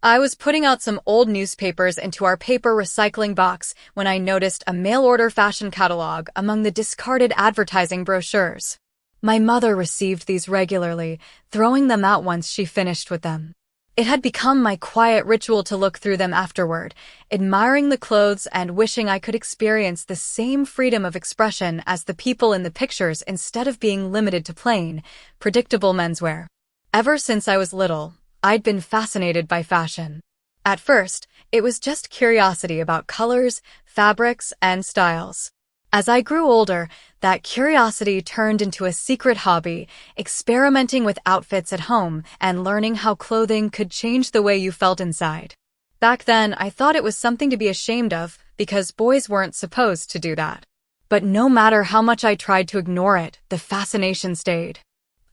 I was putting out some old newspapers into our paper recycling box when I noticed a mail-order fashion catalog among the discarded advertising brochures. My mother received these regularly, throwing them out once she finished with them. It had become my quiet ritual to look through them afterward, admiring the clothes and wishing I could experience the same freedom of expression as the people in the pictures instead of being limited to plain, predictable menswear. Ever since I was little, I'd been fascinated by fashion. At first, it was just curiosity about colors, fabrics, and styles. As I grew older, that curiosity turned into a secret hobby, experimenting with outfits at home and learning how clothing could change the way you felt inside. Back then, I thought it was something to be ashamed of because boys weren't supposed to do that. But no matter how much I tried to ignore it, the fascination stayed.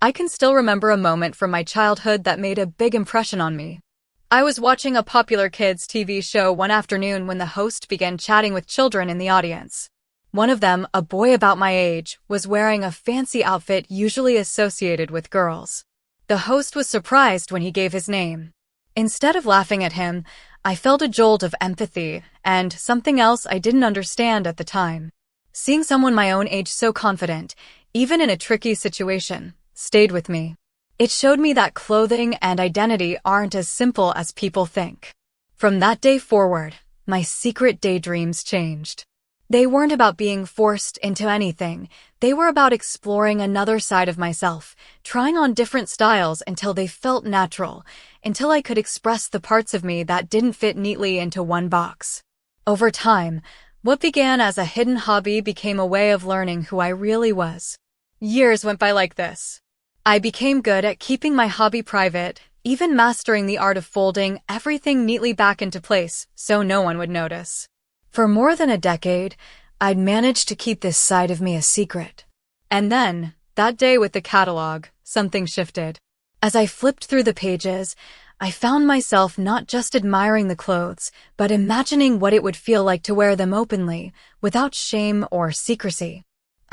I can still remember a moment from my childhood that made a big impression on me. I was watching a popular kids' TV show one afternoon when the host began chatting with children in the audience. One of them, a boy about my age, was wearing a fancy outfit usually associated with girls. The host was surprised when he gave his name. Instead of laughing at him, I felt a jolt of empathy and something else I didn't understand at the time. Seeing someone my own age so confident, even in a tricky situation, stayed with me. It showed me that clothing and identity aren't as simple as people think. From that day forward, my secret daydreams changed. They weren't about being forced into anything. They were about exploring another side of myself, trying on different styles until they felt natural, until I could express the parts of me that didn't fit neatly into one box. Over time, what began as a hidden hobby became a way of learning who I really was. Years went by like this. I became good at keeping my hobby private, even mastering the art of folding everything neatly back into place so no one would notice. For more than a decade, I'd managed to keep this side of me a secret. And then, that day with the catalog, something shifted. As I flipped through the pages, I found myself not just admiring the clothes, but imagining what it would feel like to wear them openly, without shame or secrecy.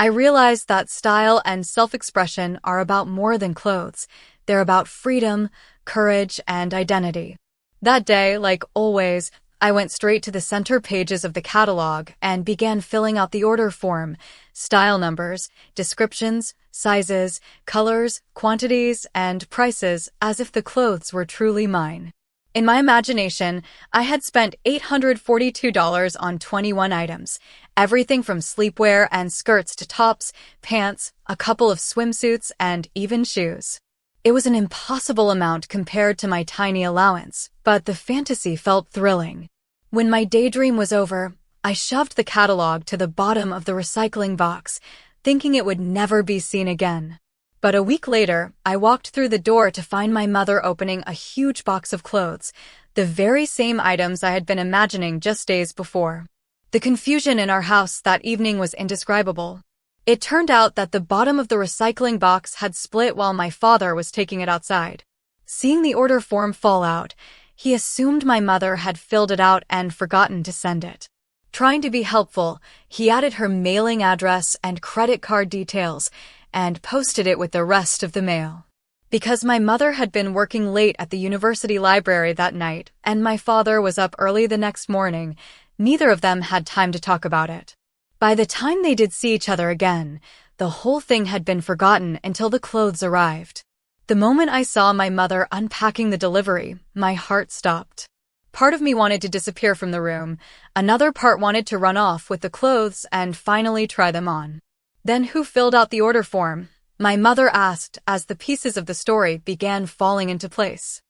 I realized that style and self-expression are about more than clothes. They're about freedom, courage, and identity. That day, like always, I went straight to the center pages of the catalog and began filling out the order form, style numbers, descriptions, sizes, colors, quantities, and prices as if the clothes were truly mine. In my imagination, I had spent $842 on 21 items, everything from sleepwear and skirts to tops, pants, a couple of swimsuits, and even shoes. It was an impossible amount compared to my tiny allowance, but the fantasy felt thrilling. When my daydream was over, I shoved the catalog to the bottom of the recycling box, thinking it would never be seen again. But a week later, I walked through the door to find my mother opening a huge box of clothes, the very same items I had been imagining just days before. The confusion in our house that evening was indescribable. It turned out that the bottom of the recycling box had split while my father was taking it outside. Seeing the order form fall out, he assumed my mother had filled it out and forgotten to send it. Trying to be helpful, he added her mailing address and credit card details and posted it with the rest of the mail. Because my mother had been working late at the university library that night and my father was up early the next morning, neither of them had time to talk about it. By the time they did see each other again, the whole thing had been forgotten until the clothes arrived. The moment I saw my mother unpacking the delivery, my heart stopped. Part of me wanted to disappear from the room, another part wanted to run off with the clothes and finally try them on. Then who filled out the order form? My mother asked as the pieces of the story began falling into place.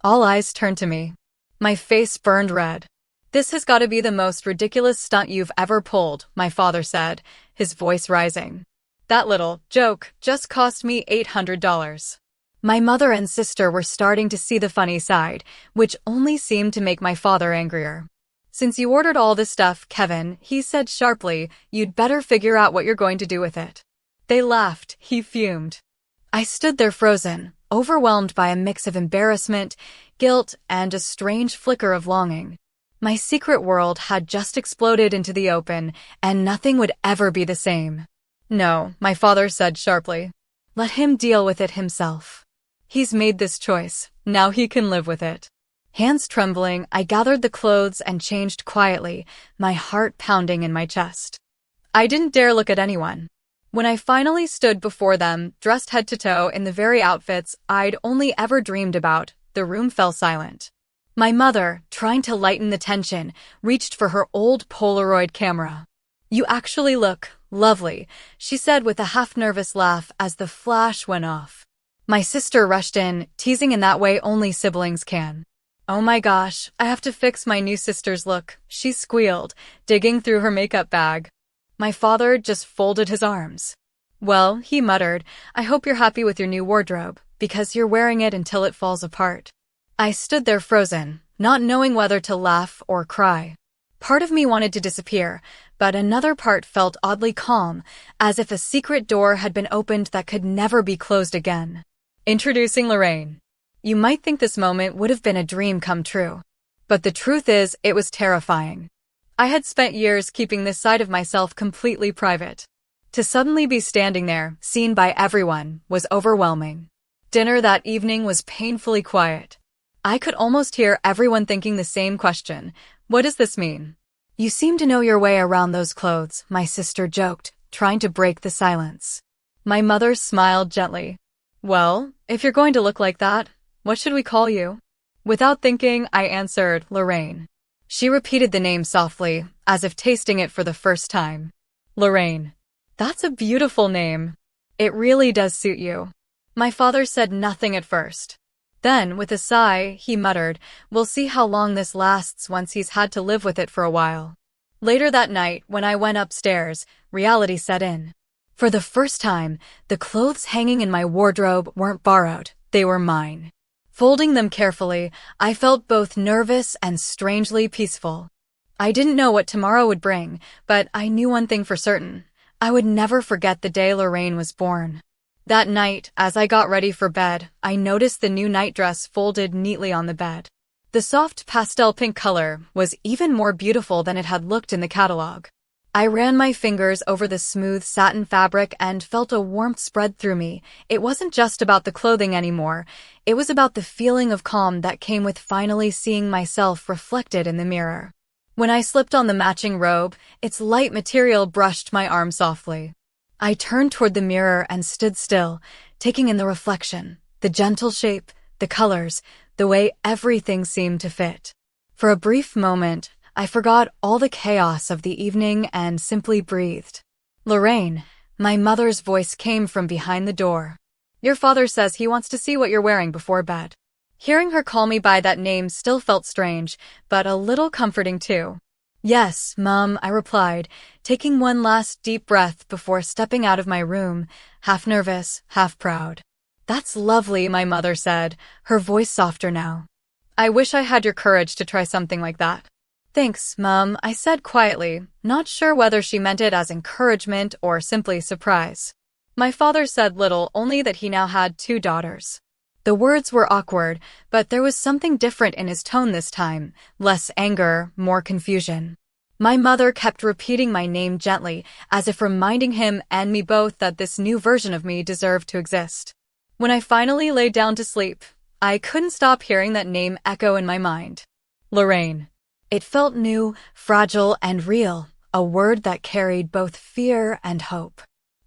All eyes turned to me. My face burned red. "This has got to be the most ridiculous stunt you've ever pulled," my father said, his voice rising. "That little joke just cost me $800. My mother and sister were starting to see the funny side, which only seemed to make my father angrier. "Since you ordered all this stuff, Kevin," he said sharply, "you'd better figure out what you're going to do with it." They laughed, he fumed. I stood there frozen, overwhelmed by a mix of embarrassment, guilt, and a strange flicker of longing. My secret world had just exploded into the open, and nothing would ever be the same. "No," my father said sharply. "Let him deal with it himself. He's made this choice, now he can live with it." Hands trembling, I gathered the clothes and changed quietly, my heart pounding in my chest. I didn't dare look at anyone. When I finally stood before them, dressed head to toe in the very outfits I'd only ever dreamed about, the room fell silent. My mother, trying to lighten the tension, reached for her old Polaroid camera. "You actually look lovely," she said with a half-nervous laugh as the flash went off. My sister rushed in, teasing in that way only siblings can. "Oh my gosh, I have to fix my new sister's look," she squealed, digging through her makeup bag. My father just folded his arms. "Well," he muttered, "I hope you're happy with your new wardrobe, because you're wearing it until it falls apart." I stood there frozen, not knowing whether to laugh or cry. Part of me wanted to disappear, but another part felt oddly calm, as if a secret door had been opened that could never be closed again. Introducing Lorraine. You might think this moment would have been a dream come true. But the truth is, it was terrifying. I had spent years keeping this side of myself completely private. To suddenly be standing there, seen by everyone, was overwhelming. Dinner that evening was painfully quiet. I could almost hear everyone thinking the same question. What does this mean? "You seem to know your way around those clothes," my sister joked, trying to break the silence. My mother smiled gently. "Well, if you're going to look like that, what should we call you?" Without thinking, I answered, "Lorraine." She repeated the name softly, as if tasting it for the first time. "Lorraine. That's a beautiful name. It really does suit you." My father said nothing at first. Then, with a sigh, he muttered, "We'll see how long this lasts once he's had to live with it for a while." Later that night, when I went upstairs, reality set in. For the first time, the clothes hanging in my wardrobe weren't borrowed, they were mine. Folding them carefully, I felt both nervous and strangely peaceful. I didn't know what tomorrow would bring, but I knew one thing for certain. I would never forget the day Lorraine was born. That night, as I got ready for bed, I noticed the new nightdress folded neatly on the bed. The soft pastel pink color was even more beautiful than it had looked in the catalog. I ran my fingers over the smooth satin fabric and felt a warmth spread through me. It wasn't just about the clothing anymore. It was about the feeling of calm that came with finally seeing myself reflected in the mirror. When I slipped on the matching robe, its light material brushed my arm softly. I turned toward the mirror and stood still, taking in the reflection, the gentle shape, the colors, the way everything seemed to fit. For a brief moment, I forgot all the chaos of the evening and simply breathed. "Lorraine," my mother's voice came from behind the door. "Your father says he wants to see what you're wearing before bed." Hearing her call me by that name still felt strange, but a little comforting too. "Yes, Mom," I replied, taking one last deep breath before stepping out of my room, half nervous, half proud. "That's lovely," my mother said, her voice softer now. "I wish I had your courage to try something like that." "Thanks, Mom," I said quietly, not sure whether she meant it as encouragement or simply surprise. My father said little, only that he now had 2 daughters. The words were awkward, but there was something different in his tone this time, less anger, more confusion. My mother kept repeating my name gently, as if reminding him and me both that this new version of me deserved to exist. When I finally lay down to sleep, I couldn't stop hearing that name echo in my mind. Lorraine. It felt new, fragile, and real, a word that carried both fear and hope.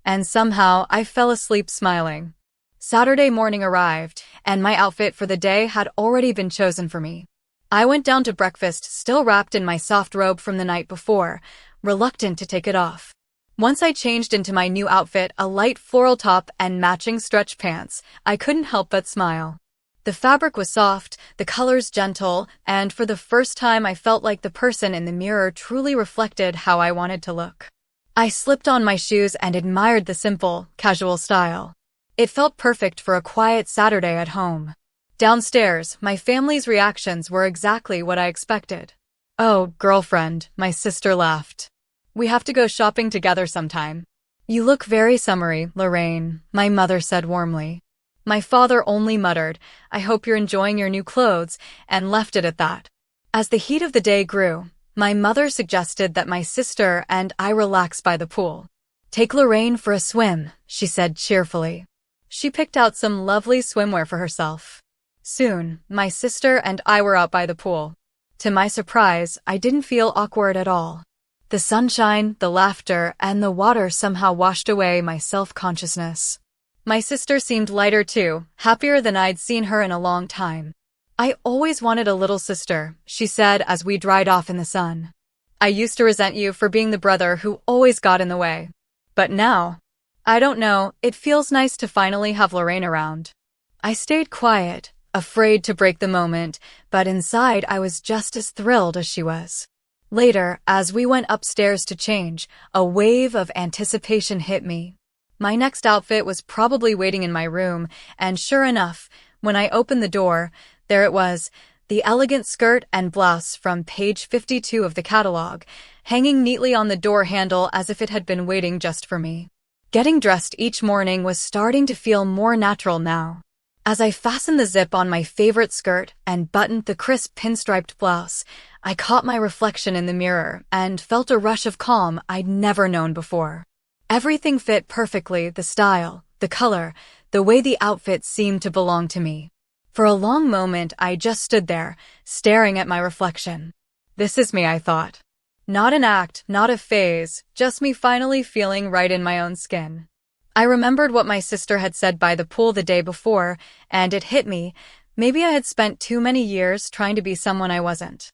And somehow, I fell asleep smiling. Saturday morning arrived, and my outfit for the day had already been chosen for me. I went down to breakfast still wrapped in my soft robe from the night before, reluctant to take it off. Once I changed into my new outfit, a light floral top and matching stretch pants, I couldn't help but smile. The fabric was soft, the colors gentle, and for the first time I felt like the person in the mirror truly reflected how I wanted to look. I slipped on my shoes and admired the simple, casual style. It felt perfect for a quiet Saturday at home. Downstairs, my family's reactions were exactly what I expected. "Oh, girlfriend," my sister laughed. "We have to go shopping together sometime." "You look very summery, Lorraine," my mother said warmly. My father only muttered, "I hope you're enjoying your new clothes," and left it at that. As the heat of the day grew, my mother suggested that my sister and I relax by the pool. "Take Lorraine for a swim," she said cheerfully. She picked out some lovely swimwear for herself. Soon, my sister and I were out by the pool. To my surprise, I didn't feel awkward at all. The sunshine, the laughter, and the water somehow washed away my self-consciousness. My sister seemed lighter too, happier than I'd seen her in a long time. "I always wanted a little sister," she said as we dried off in the sun. "I used to resent you for being the brother who always got in the way. But now, I don't know, it feels nice to finally have Lorraine around." I stayed quiet, afraid to break the moment, but inside I was just as thrilled as she was. Later, as we went upstairs to change, a wave of anticipation hit me. My next outfit was probably waiting in my room, and sure enough, when I opened the door, there it was, the elegant skirt and blouse from page 52 of the catalog, hanging neatly on the door handle as if it had been waiting just for me. Getting dressed each morning was starting to feel more natural now. As I fastened the zip on my favorite skirt and buttoned the crisp pinstriped blouse, I caught my reflection in the mirror and felt a rush of calm I'd never known before. Everything fit perfectly, the style, the color, the way the outfit seemed to belong to me. For a long moment, I just stood there, staring at my reflection. This is me, I thought. Not an act, not a phase, just me finally feeling right in my own skin. I remembered what my sister had said by the pool the day before, and it hit me. Maybe I had spent too many years trying to be someone I wasn't.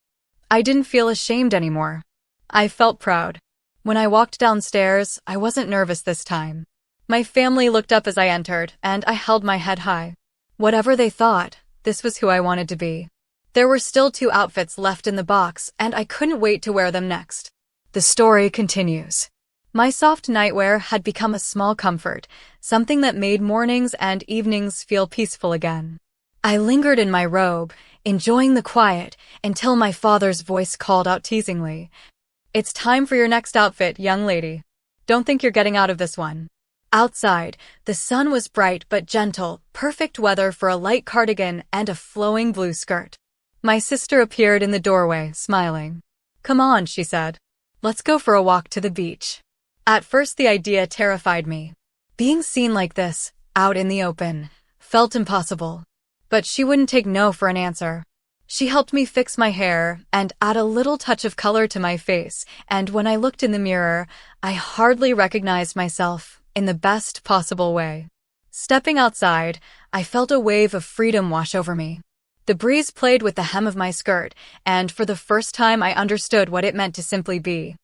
I didn't feel ashamed anymore. I felt proud. When I walked downstairs, I wasn't nervous this time. My family looked up as I entered, and I held my head high. Whatever they thought, this was who I wanted to be. There were still 2 outfits left in the box, and I couldn't wait to wear them next. The story continues. My soft nightwear had become a small comfort, something that made mornings and evenings feel peaceful again. I lingered in my robe, enjoying the quiet, until my father's voice called out teasingly, "It's time for your next outfit, young lady. Don't think you're getting out of this one." Outside, the sun was bright but gentle, perfect weather for a light cardigan and a flowing blue skirt. My sister appeared in the doorway, smiling. "Come on," she said. "Let's go for a walk to the beach." At first the idea terrified me. Being seen like this, out in the open, felt impossible. But she wouldn't take no for an answer. She helped me fix my hair and add a little touch of color to my face, and when I looked in the mirror, I hardly recognized myself in the best possible way. Stepping outside, I felt a wave of freedom wash over me. The breeze played with the hem of my skirt, and for the first time I understood what it meant to simply be.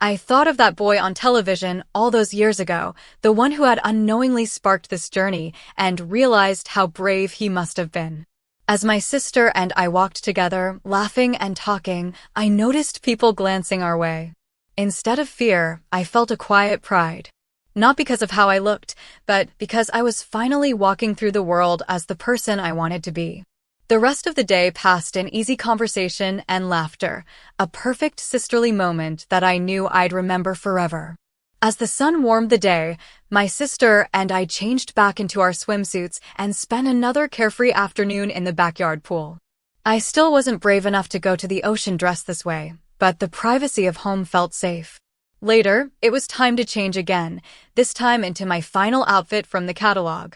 I thought of that boy on television all those years ago, the one who had unknowingly sparked this journey, and realized how brave he must have been. As my sister and I walked together, laughing and talking, I noticed people glancing our way. Instead of fear, I felt a quiet pride. Not because of how I looked, but because I was finally walking through the world as the person I wanted to be. The rest of the day passed in easy conversation and laughter, a perfect sisterly moment that I knew I'd remember forever. As the sun warmed the day, my sister and I changed back into our swimsuits and spent another carefree afternoon in the backyard pool. I still wasn't brave enough to go to the ocean dressed this way, but the privacy of home felt safe. Later, it was time to change again, this time into my final outfit from the catalog.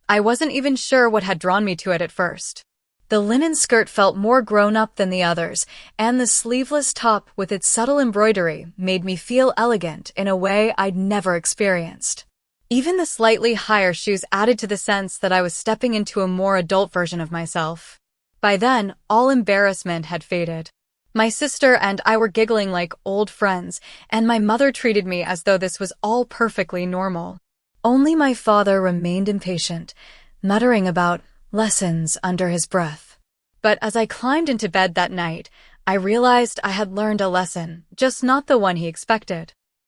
I wasn't even sure what had drawn me to it at first. The linen skirt felt more grown-up than the others, and the sleeveless top with its subtle embroidery made me feel elegant in a way I'd never experienced. Even the slightly higher shoes added to the sense that I was stepping into a more adult version of myself. By then, all embarrassment had faded. My sister and I were giggling like old friends, and my mother treated me as though this was all perfectly normal. Only my father remained impatient, muttering about lessons under his breath. But as I climbed into bed that night, I realized I had learned a lesson, just not the one he expected.